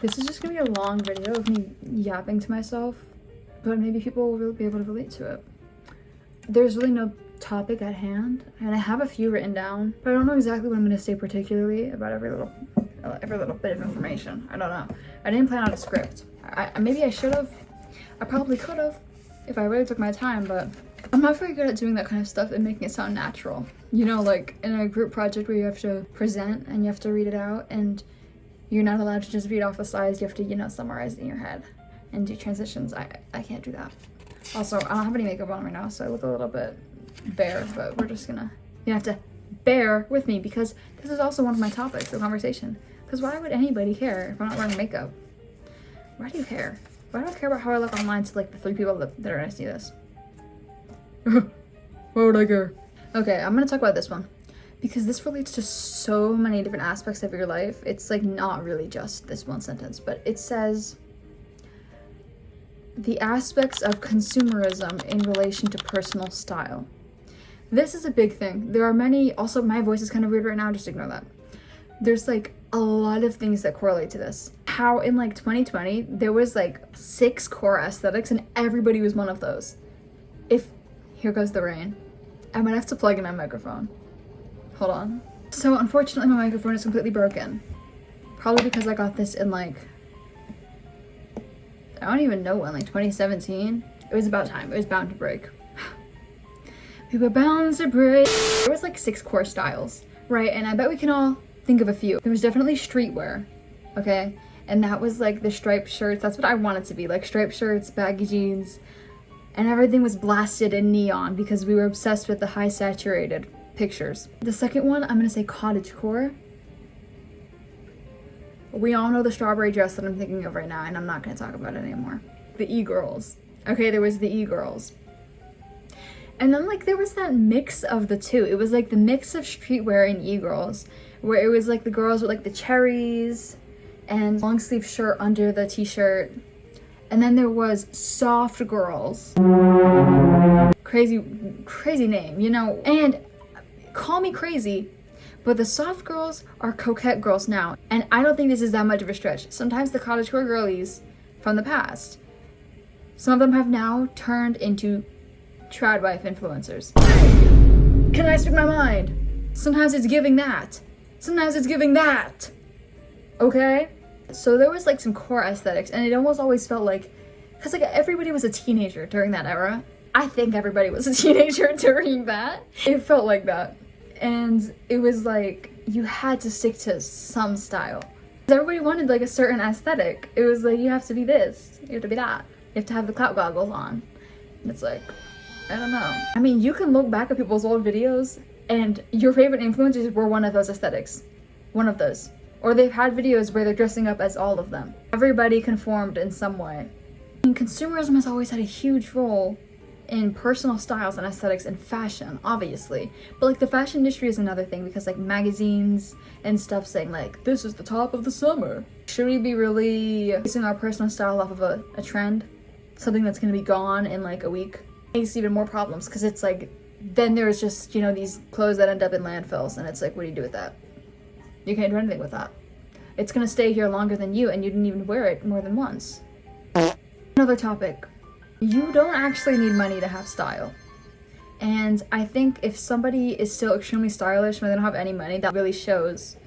This is just gonna be a long video of me yapping to myself, but maybe people will be able to relate to it. There's really no topic at hand, and I have a few written down, but I don't know exactly what I'm gonna say particularly about every little bit of information. I don't know. I didn't plan out a script. Maybe I should have. I probably could have if I really took my time, but I'm not very good at doing that kind of stuff and making it sound natural. You know, like in a group project where you have to present and you have to read it out, and you're not allowed to just read off the slides. You have to, you know, summarize it in your head and do transitions. I can't do that. Also, I don't have any makeup on right now, so I look a little bit bare, but we're just gonna, you have to bear with me because this is also one of my topics of conversation. Because why would anybody care if I'm not wearing makeup? Why do you care? Why do I care about how I look online to like the 3 people that are gonna see this? Why would I care? Okay, I'm gonna talk about this one because this relates to so many different aspects of your life. It's like not really just this one sentence, but it says the aspects of consumerism in relation to personal style. This is a big thing. There are many, also my voice is kind of weird right now, just ignore that. There's like a lot of things that correlate to this. How in like 2020, there was like 6 core aesthetics and everybody was one of those. Here goes the rain. I might have to plug in my microphone. Hold on. So unfortunately my microphone is completely broken. Probably because I got this in like, I don't even know when, like 2017? It was about time. It was bound to break. We were bound to break. There was like 6 core styles, right? And I bet we can all think of a few. There was definitely streetwear, okay? And that was like the striped shirts. That's what I want it to be, like striped shirts, baggy jeans, and everything was blasted in neon because we were obsessed with the high saturated pictures. The second one, I'm gonna say cottagecore. We all know the strawberry dress that I'm thinking of right now, and I'm not gonna talk about it anymore. The e-girls. Okay, there was the e-girls. And then like there was that mix of the two. It was like the mix of streetwear and e-girls, where it was like the girls with like the cherries and long sleeve shirt under the t-shirt. And then there was soft girls. Crazy name, you know? And call me crazy, but the soft girls are coquette girls now. And I don't think this is that much of a stretch. Sometimes the cottagecore girlies from the past, some of them have now turned into trad wife influencers. Can I speak my mind? Sometimes it's giving that. Sometimes it's giving that. Okay? So there was like some core aesthetics, and it almost always felt like, because like everybody was a teenager during that era. I think everybody was a teenager during that. It felt like that. And it was like, you had to stick to some style. Everybody wanted like a certain aesthetic. It was like, you have to be this, you have to be that. You have to have the clout goggles on. And it's like, I don't know. I mean, you can look back at people's old videos and your favorite influencers were one of those aesthetics. One of those. Or they've had videos where they're dressing up as all of them. Everybody conformed in some way. And consumerism has always had a huge role in personal styles and aesthetics and fashion, obviously. But like the fashion industry is another thing because like magazines and stuff saying like, this is the top of the summer. Should we be really basing our personal style off of a trend? Something that's gonna be gone in like a week? It makes even more problems because it's like, then there's just, you know, these clothes that end up in landfills and it's like, what do you do with that? You can't do anything with that. It's gonna stay here longer than you and you didn't even wear it more than once. Another topic. You don't actually need money to have style. And I think if somebody is still extremely stylish when they don't have any money, that really shows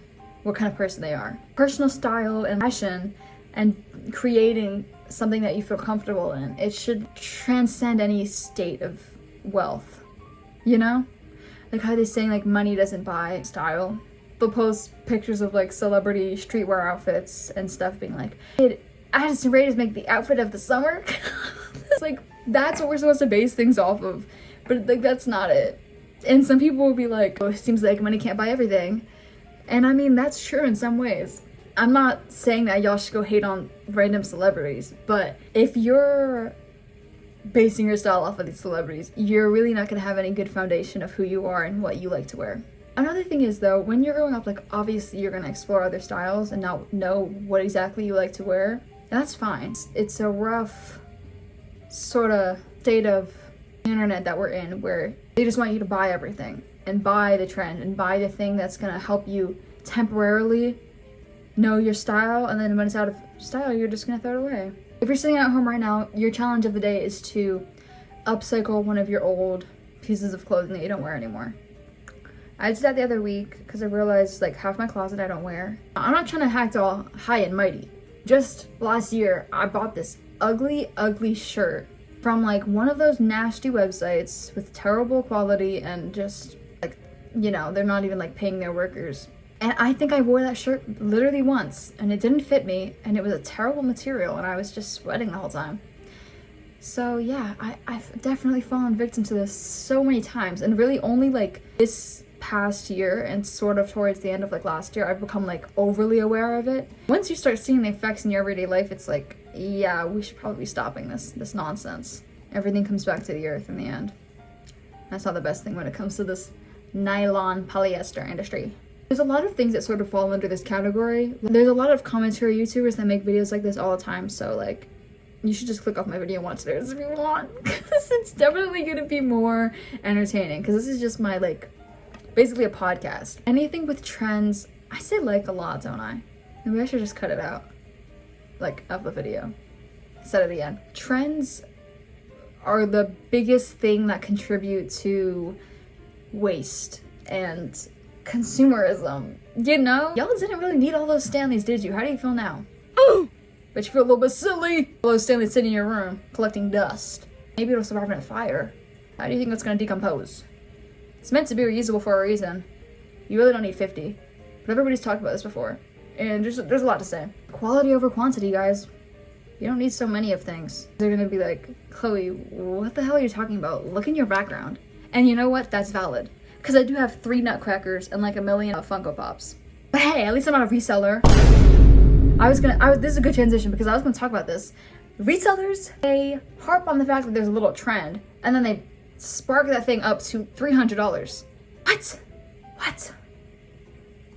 what kind of person they are. Personal style and fashion and creating something that you feel comfortable in, it should transcend any state of wealth, you know? Like how they're saying like money doesn't buy style. They'll post pictures of like celebrity streetwear outfits and stuff being like, did Addison Rae just make the outfit of the summer? It's like, that's what we're supposed to base things off of, but like that's not it. And some people will be like, oh, it seems like money can't buy everything. And I mean, that's true in some ways. I'm not saying that y'all should go hate on random celebrities, but if you're basing your style off of these celebrities, you're really not gonna have any good foundation of who you are and what you like to wear. Another thing is though, when you're growing up, like obviously you're gonna explore other styles and not know what exactly you like to wear, and that's fine. It's a rough sort of state of the internet that we're in where they just want you to buy everything and buy the trend and buy the thing that's gonna help you temporarily know your style, and then when it's out of style, you're just gonna throw it away. If you're sitting at home right now, your challenge of the day is to upcycle one of your old pieces of clothing that you don't wear anymore. I did that the other week because I realized like half my closet I don't wear. I'm not trying to act all high and mighty. Just last year, I bought this ugly shirt from like one of those nasty websites with terrible quality and just like, you know, they're not even like paying their workers. And I think I wore that shirt literally once and it didn't fit me and it was a terrible material and I was just sweating the whole time. So yeah, I've definitely fallen victim to this so many times, and really only like this past year and sort of towards the end of like last year, I've become like overly aware of it. Once you start seeing the effects in your everyday life, it's like, yeah, we should probably be stopping this nonsense. Everything comes back to the earth in the end. That's not the best thing when it comes to this nylon polyester industry. There's a lot of things that sort of fall under this category. There's a lot of commentary YouTubers that make videos like this all the time, so like, you should just click off my video and watch theirs if you want, because it's definitely gonna be more entertaining, because this is just my like, basically a podcast. Anything with trends, I say like a lot, don't I? Maybe I should just cut it out, like, of the video, instead of the end. Trends are the biggest thing that contribute to waste and consumerism. You know? Y'all didn't really need all those Stanleys, did you? How do you feel now? Bet you feel a little bit silly. All those Stanleys sitting in your room, collecting dust. Maybe it'll survive in a fire. How do you think it's gonna decompose? It's meant to be reusable for a reason. You really don't need 50. But everybody's talked about this before. And there's a lot to say. Quality over quantity, guys. You don't need so many of things. They're gonna be like, Chloe, what the hell are you talking about? Look in your background. And you know what? That's valid. Because I do have 3 Nutcrackers and like a million Funko Pops. But hey, at least I'm not a reseller. This is a good transition because I was gonna talk about this. Resellers, they harp on the fact that there's a little trend and then they spark that thing up to $300. What?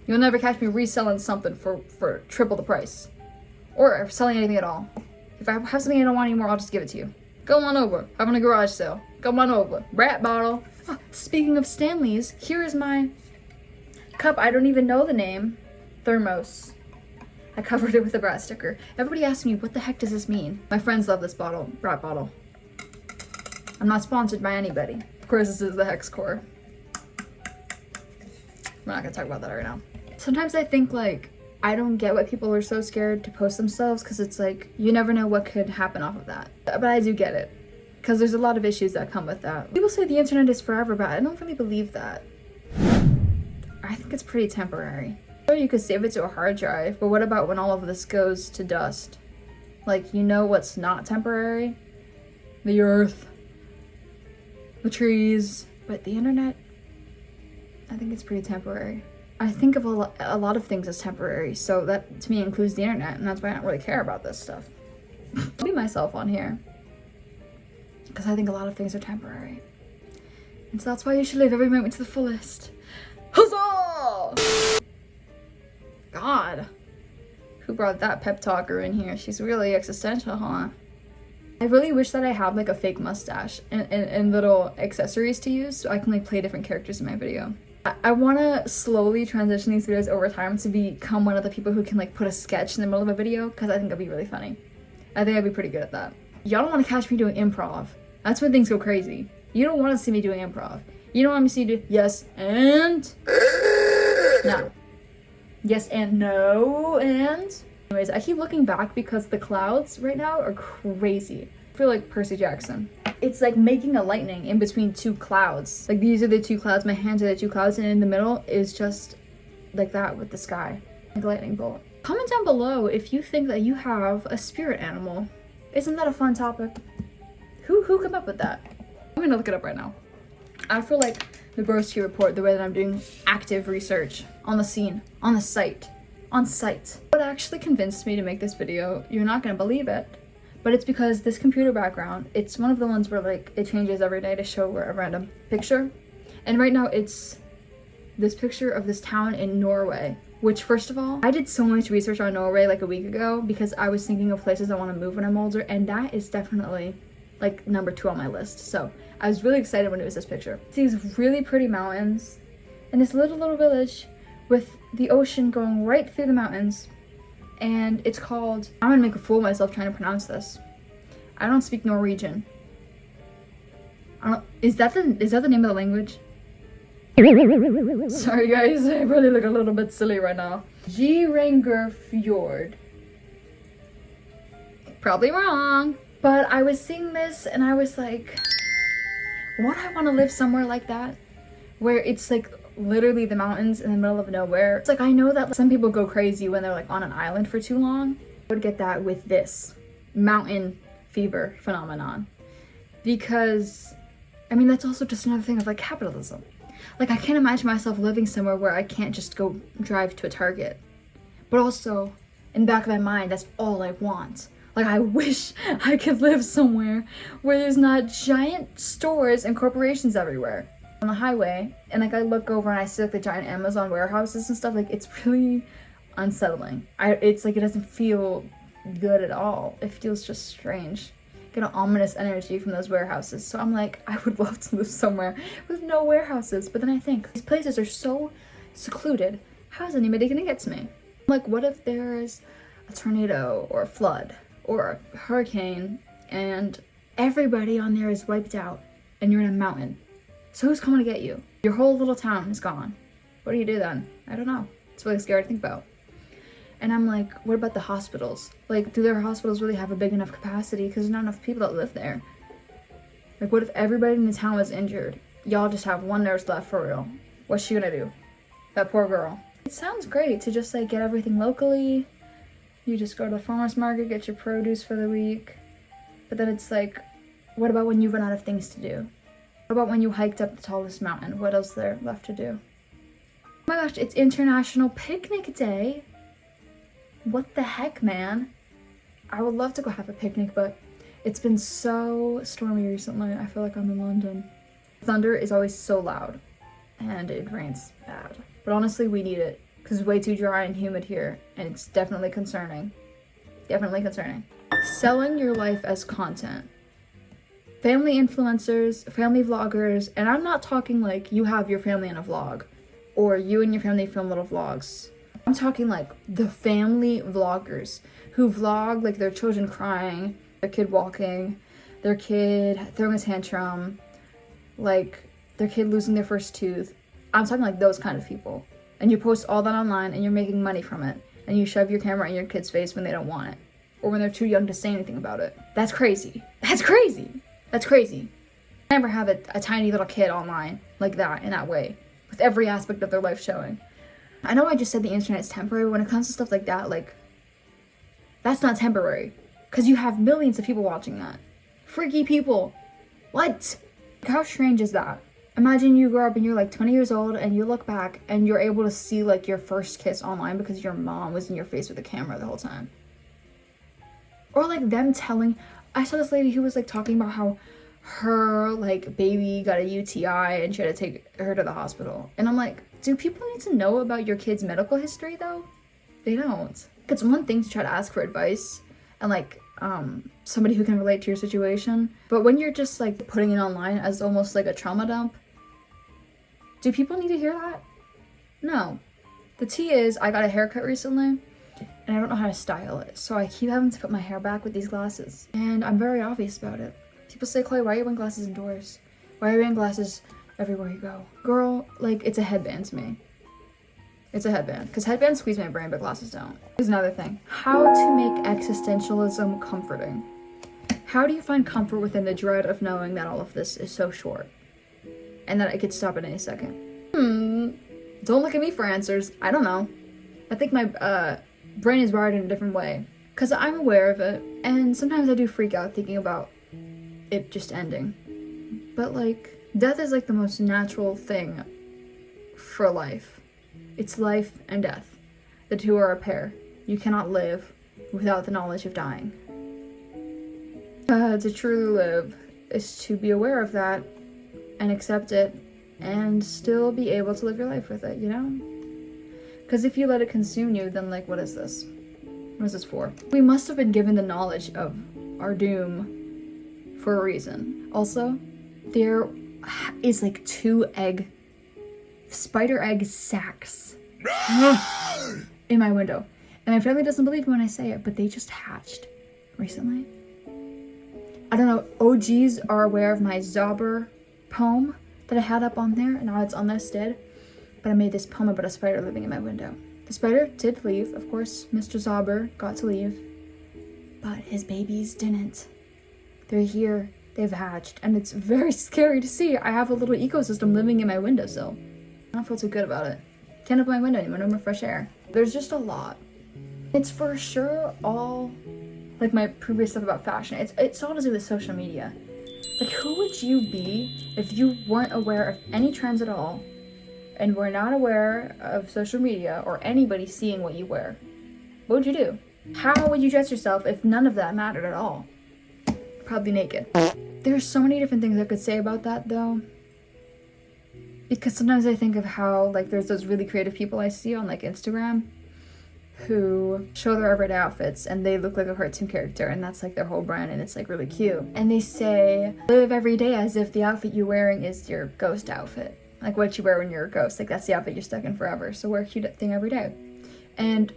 You'll never catch me reselling something for triple the price. Or selling anything at all. If I have something I don't want anymore, I'll just give it to you. Go on over. Having a garage sale. Come on over. Rat bottle. Oh, speaking of Stanleys, here is my cup. I don't even know the name. Thermos. I covered it with a brat sticker. Everybody asks me, what the heck does this mean? My friends love this bottle. Rat bottle. I'm not sponsored by anybody. Of course, this is the hex core. We're not gonna talk about that right now. Sometimes I think like, I don't get why people are so scared to post themselves, because it's like, you never know what could happen off of that. But I do get it, because there's a lot of issues that come with that. People say the internet is forever, but I don't really believe that. I think it's pretty temporary. Sure, you could save it to a hard drive, but what about when all of this goes to dust? Like, you know what's not temporary? The earth. The trees. But the internet, I think it's pretty temporary. I think of a lot of things as temporary, so that to me includes the internet, and that's why I don't really care about this stuff. I'll be myself on here, because I think a lot of things are temporary. And so that's why you should live every moment to the fullest. Huzzah! God, who brought that pep talker in here? She's really existential, huh? I really wish that I had like a fake mustache and little accessories to use so I can like play different characters in my video. I want to slowly transition these videos over time to become one of the people who can like put a sketch in the middle of a video, because I think it'd be really funny. I think I'd be pretty good at that. Y'all don't want to catch me doing improv. That's when things go crazy. You don't want to see me doing improv. You don't want me to see me do yes and no. Yes and no and... Anyways, I keep looking back because the clouds right now are crazy. I feel like Percy Jackson. It's like making a lightning in between 2 clouds. Like these are the 2 clouds, my hands are the 2 clouds, and in the middle is just like that with the sky. Like a lightning bolt. Comment down below if you think that you have a spirit animal. Isn't that a fun topic? Who came up with that? I'm gonna look it up right now. I feel like the Broski report, the way that I'm doing active research on the scene, on the site, on site. What actually convinced me to make this video, you're not gonna believe it, but it's because this computer background, it's one of the ones where like it changes every day to show a random picture. And right now it's this picture of this town in Norway, which first of all, I did so much research on Norway like a week ago because I was thinking of places I want to move when I'm older, and that is definitely like number 2 on my list. So I was really excited when it was this picture. It's these really pretty mountains and this little village with the ocean going right through the mountains. and it's called, I'm gonna make a fool of myself trying to pronounce this. I don't speak Norwegian. Is that the name of the language? Sorry guys, I probably look a little bit silly right now. Fjord. Probably wrong. But I was seeing this and I was like, would I want to live somewhere like that? Where it's like literally the mountains in the middle of nowhere. It's like, I know that some people go crazy when they're like on an island for too long. I would get that with this mountain fever phenomenon. Because, I mean, that's also just another thing of like capitalism. Like, I can't imagine myself living somewhere where I can't just go drive to a Target. But also, in the back of my mind, that's all I want. Like, I wish I could live somewhere where there's not giant stores and corporations everywhere. On the highway, and like I look over and I see like the giant Amazon warehouses and stuff, like it's really unsettling. It's like it doesn't feel good at all. It feels just strange. Get an ominous energy from those warehouses. So I'm like, I would love to live somewhere with no warehouses. But then I think, these places are so secluded. How is anybody gonna get to me? Like, what if there's a tornado or a flood or a hurricane and everybody on there is wiped out and you're in a mountain? So who's coming to get you? Your whole little town is gone. What do you do then? I don't know. It's really scary to think about. And I'm like, what about the hospitals? Like, do their hospitals really have a big enough capacity? Because there's not enough people that live there. Like, what if everybody in the town was injured? Y'all just have one nurse left for real. What's she gonna do? That poor girl. It sounds great to just like get everything locally. You just go to the farmer's market, get your produce for the week. But then it's like, what about when you run out of things to do? What about when you hiked up the tallest mountain? What else is there left to do? Oh my gosh, it's International Picnic Day. What the heck, man? I would love to go have a picnic, but it's been so stormy recently. I feel like I'm in London. Thunder is always so loud, and it rains bad. But honestly, we need it, because it's way too dry and humid here, and it's definitely concerning. Definitely concerning. Selling your life as content. Family influencers, family vloggers, and I'm not talking like you have your family in a vlog, or you and your family film little vlogs. I'm talking like the family vloggers who vlog like their children crying, their kid walking, their kid throwing a tantrum, like their kid losing their first tooth. I'm talking like those kind of people. And you post all that online and you're making money from it. And you shove your camera in your kid's face when they don't want it. Or when they're too young to say anything about it. That's crazy. That's crazy. That's crazy. I never have a tiny little kid online like that, in that way. With every aspect of their life showing. I know I just said the internet's temporary, but when it comes to stuff like that, like, that's not temporary. Because you have millions of people watching that. Freaky people. What? How strange is that? Imagine you grow up and you're like 20 years old and you look back and you're able to see like your first kiss online because your mom was in your face with a camera the whole time. Or like them telling, I saw this lady who was like talking about how her like baby got a UTI and she had to take her to the hospital. And I'm like, do people need to know about your kid's medical history though? They don't. It's one thing to try to ask for advice and like somebody who can relate to your situation. But when you're just like putting it online as almost like a trauma dump, do people need to hear that? No. The tea is, I got a haircut recently and I don't know how to style it. So I keep having to put my hair back with these glasses. And I'm very obvious about it. People say, Chloe, why are you wearing glasses indoors? Why are you wearing glasses everywhere you go? Girl, like, it's a headband to me. It's a headband. Because headbands squeeze my brain, but glasses don't. Here's another thing. How to make existentialism comforting. How do you find comfort within the dread of knowing that all of this is so short? And that it could stop at any second? Don't look at me for answers. I don't know. I think my brain is wired in a different way. Because I'm aware of it. And sometimes I do freak out thinking about it just ending. But like, death is like the most natural thing for life. It's life and death. The two are a pair. You cannot live without the knowledge of dying. To truly live is to be aware of that and accept it and still be able to live your life with it, you know? Because if you let it consume you, then like, what is this? What is this for? We must have been given the knowledge of our doom for a reason. Also, there is like 2 spider egg sacks in my window. And my family doesn't believe me when I say it, but they just hatched recently. I don't know, OGs are aware of my Zauber poem that I had up on there, and now it's unlisted. But I made this poem about a spider living in my window. The spider did leave, of course. Mr. Zauber got to leave, but his babies didn't. They're here, they've hatched, and it's very scary to see. I have a little ecosystem living in my windowsill. I don't feel too good about it. Can't open my window anymore, no more fresh air. There's just a lot. It's for sure all, like my previous stuff about fashion, it's all to do with social media. Like, who would you be if you weren't aware of any trends at all, and were not aware of social media or anybody seeing what you wear? What would you do? How would you dress yourself if none of that mattered at all? Probably naked. There's so many different things I could say about that, though. Because sometimes I think of how, like, there's those really creative people I see on, like, Instagram who show their everyday outfits and they look like a cartoon character, and that's, like, their whole brand, and it's, like, really cute. And they say, live every day as if the outfit you're wearing is your ghost outfit. Like, what you wear when you're a ghost. Like, that's the outfit you're stuck in forever. So wear a cute thing every day. And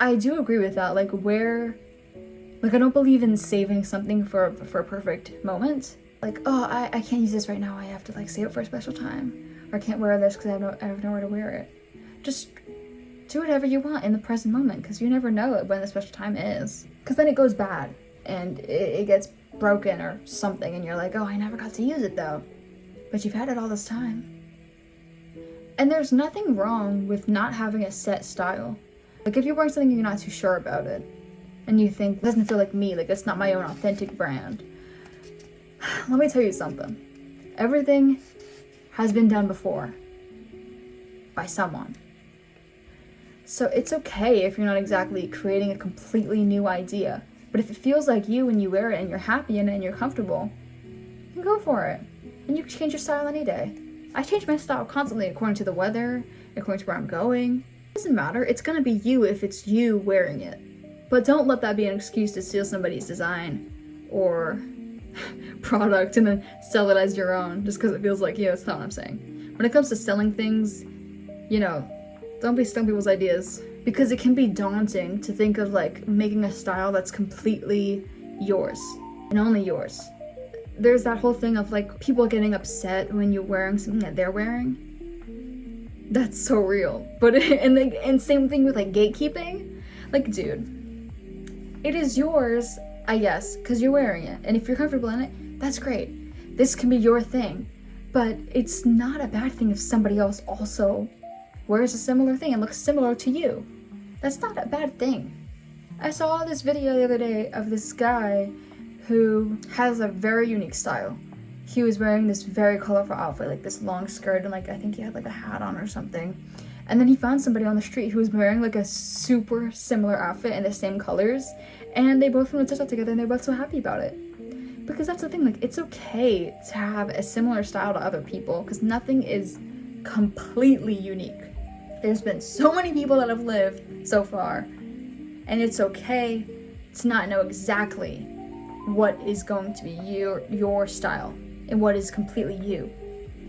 I do agree with that. Like, I don't believe in saving something for a perfect moment. Like, oh, I can't use this right now. I have to, like, save it for a special time. Or I can't wear this because I have nowhere to wear it. Just do whatever you want in the present moment, because you never know when the special time is. Because then it goes bad and it gets broken or something, and you're like, oh, I never got to use it though. But you've had it all this time. And there's nothing wrong with not having a set style. Like, if you're wearing something you're not too sure about it, and you think, it doesn't feel like me, like it's not my own authentic brand. Let me tell you something. Everything has been done before by someone. So it's okay if you're not exactly creating a completely new idea. But if it feels like you when you wear it and you're happy in it and you're comfortable, then go for it. And you can change your style any day. I change my style constantly according to the weather, according to where I'm going. It doesn't matter. It's gonna be you if it's you wearing it. But don't let that be an excuse to steal somebody's design or product and then sell it as your own just because it feels like you. That's not what I'm saying. When it comes to selling things, don't be stealing people's ideas, because it can be daunting to think of, like, making a style that's completely yours and only yours. There's that whole thing of, like, people getting upset when you're wearing something that they're wearing. That's so real. But and same thing with, like, gatekeeping. Like, dude, it is yours, I guess, because you're wearing it. And if you're comfortable in it, that's great. This can be your thing. But it's not a bad thing if somebody else also wears a similar thing and looks similar to you. That's not a bad thing. I saw this video the other day of this guy who has a very unique style. He was wearing this very colorful outfit, like this long skirt, and, like, I think he had, like, a hat on or something. And then he found somebody on the street who was wearing, like, a super similar outfit in the same colors, and they both went to TikTok together, and they're both so happy about it. Because that's the thing, like, it's okay to have a similar style to other people, because nothing is completely unique. There's been so many people that have lived so far, and it's okay to not know exactly what is going to be your style and what is completely you.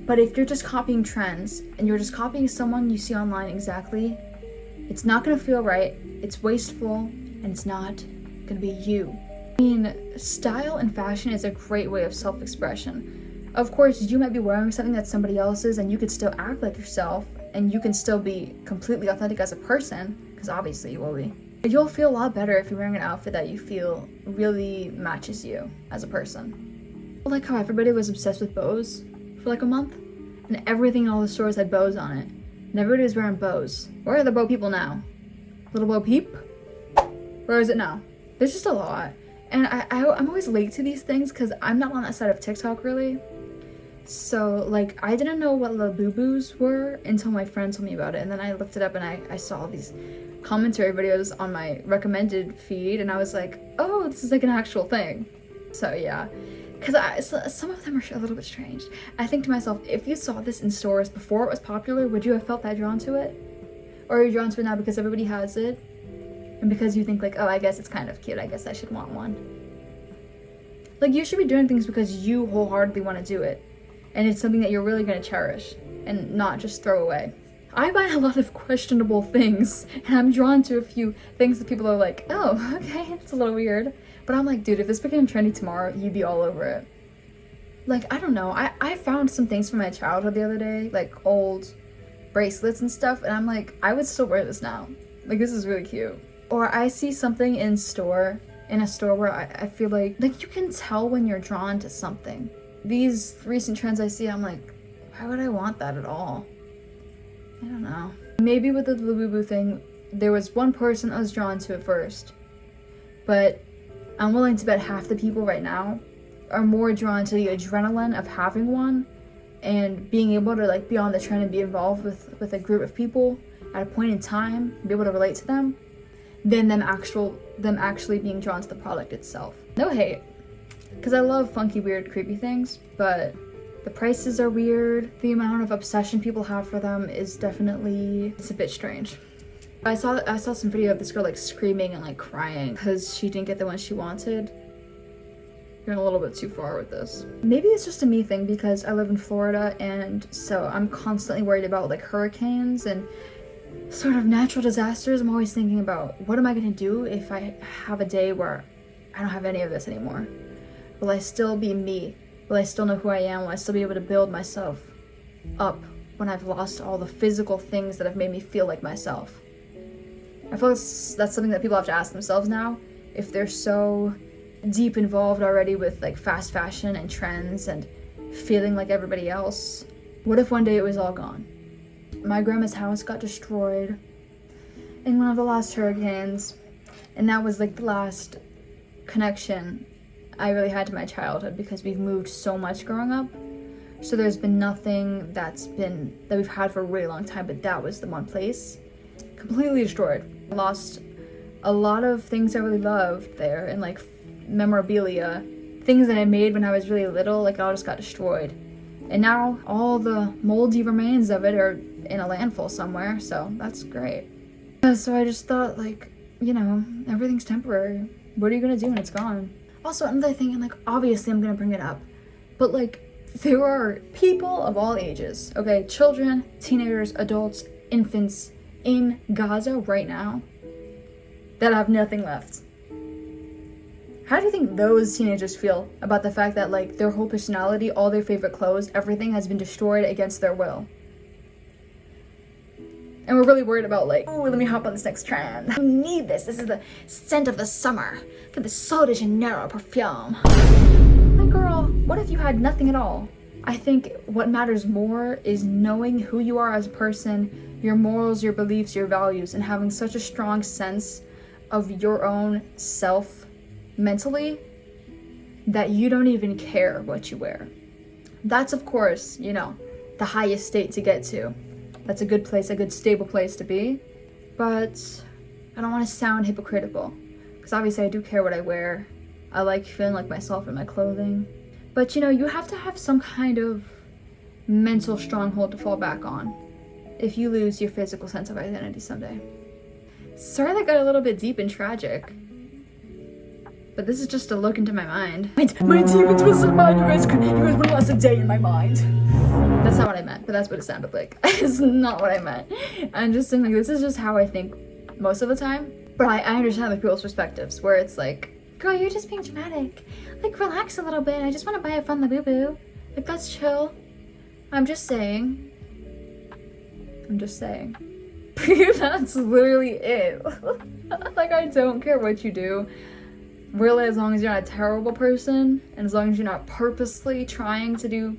But if you're just copying trends and you're just copying someone you see online exactly, it's not gonna feel right, it's wasteful, and it's not gonna be you. I mean, style and fashion is a great way of self-expression. Of course, you might be wearing something that's somebody else's and you could still act like yourself, and you can still be completely authentic as a person, because obviously you will be. But you'll feel a lot better if you're wearing an outfit that you feel really matches you as a person. Like how everybody was obsessed with bows for like a month, and everything in all the stores had bows on it, and everybody was wearing bows. Where are the bow people now? Little Bo Peep? Where is it now? There's just a lot. And I'm always late to these things because I'm not on that side of TikTok really. So, like, I didn't know what Labubu's were until my friend told me about it. And then I looked it up and I saw these commentary videos on my recommended feed. And I was like, oh, this is like an actual thing. So, yeah. Because some of them are a little bit strange. I think to myself, if you saw this in stores before it was popular, would you have felt that drawn to it? Or are you drawn to it now because everybody has it? And because you think like, oh, I guess it's kind of cute, I guess I should want one. Like, you should be doing things because you wholeheartedly want to do it. And it's something that you're really going to cherish and not just throw away. I buy a lot of questionable things, and I'm drawn to a few things that people are like, oh, okay, it's a little weird. But I'm like, dude, if this became trendy tomorrow, you'd be all over it. Like, I don't know, I found some things from my childhood the other day, like old bracelets and stuff, and I'm like, I would still wear this now. Like, this is really cute. Or I see something in a store where I feel like you can tell when you're drawn to something. These recent trends I see, I'm like, why would I want that at all? I don't know. Maybe with the Labubu thing, there was one person I was drawn to at first, but I'm willing to bet half the people right now are more drawn to the adrenaline of having one and being able to like be on the trend and be involved with a group of people at a point in time, be able to relate to them, than them actually being drawn to the product itself. No hate, because I love funky, weird, creepy things, but the prices are weird. The amount of obsession people have for them is definitely, it's a bit strange. I saw some video of this girl like screaming and like crying because she didn't get the one she wanted. You're a little bit too far with this. Maybe it's just a me thing because I live in Florida, and so I'm constantly worried about like hurricanes and sort of natural disasters. I'm always thinking about, what am I gonna do if I have a day where I don't have any of this anymore? Will I still be me? Will I still know who I am? Will I still be able to build myself up when I've lost all the physical things that have made me feel like myself? I feel like that's something that people have to ask themselves now, if they're so deep involved already with like fast fashion and trends and feeling like everybody else. What if one day it was all gone? My grandma's house got destroyed in one of the last hurricanes, and that was like the last connection I really had to my childhood because we've moved so much growing up. So there's been nothing that we've had for a really long time, but that was the one place completely destroyed. I lost a lot of things I really loved there, and like memorabilia, things that I made when I was really little, like it all just got destroyed. And now all the moldy remains of it are in a landfill somewhere, so that's great. So I just thought, like, you know, everything's temporary. What are you gonna do when it's gone? Also, another thing, and like, obviously I'm gonna bring it up, but like, there are people of all ages, okay? Children, teenagers, adults, infants in Gaza right now that have nothing left. How do you think those teenagers feel about the fact that like their whole personality, all their favorite clothes, everything has been destroyed against their will? And we're really worried about like, oh, let me hop on this next trend. I need this. This is the scent of the summer. Get the Sol de Janeiro perfume. My girl, what if you had nothing at all? I think what matters more is knowing who you are as a person, your morals, your beliefs, your values, and having such a strong sense of your own self mentally that you don't even care what you wear. That's, of course, you know, the highest state to get to. That's a good place, a good stable place to be. But I don't want to sound hypocritical, because obviously I do care what I wear. I like feeling like myself in my clothing. But you know, you have to have some kind of mental stronghold to fall back on if you lose your physical sense of identity someday. Sorry that got a little bit deep and tragic, but this is just a look into my mind. My deep and twisted mind, you guys wouldn't last a day in my mind. That's not what I meant, but that's what it sounded like. It's not what I meant. I'm just saying, like, this is just how I think most of the time. But I understand like people's perspectives, where it's like, girl, you're just being dramatic. Like, relax a little bit. I just want to buy a fun Labubu. Like, that's chill. I'm just saying. That's literally it. Like, I don't care what you do. Really, as long as you're not a terrible person, and as long as you're not purposely trying to do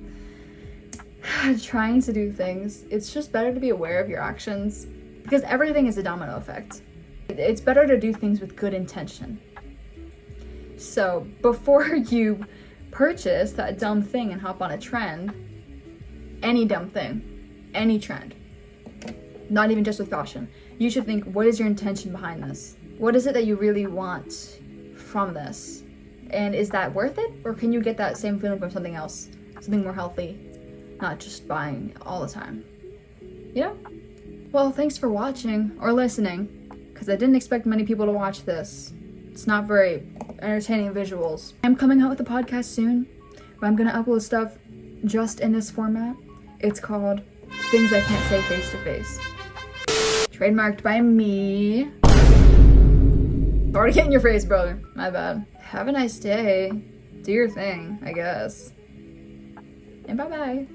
things, it's just better to be aware of your actions, because everything is a domino effect. It's better to do things with good intention. So before you purchase that dumb thing and hop on a trend, any dumb thing, any trend, not even just with fashion, you should think, what is your intention behind this? What is it that you really want from this? And is that worth it? Or can you get that same feeling from something else? Something more healthy, not just buying all the time. You know? Well, thanks for watching or listening, because I didn't expect many people to watch this. It's not very entertaining visuals. I'm coming out with a podcast soon, where I'm gonna upload stuff just in this format. It's called Things I can't say face to face. Trademarked by me. Already get in your face, brother. My bad. Have a nice day. Do your thing, I guess. And bye-bye.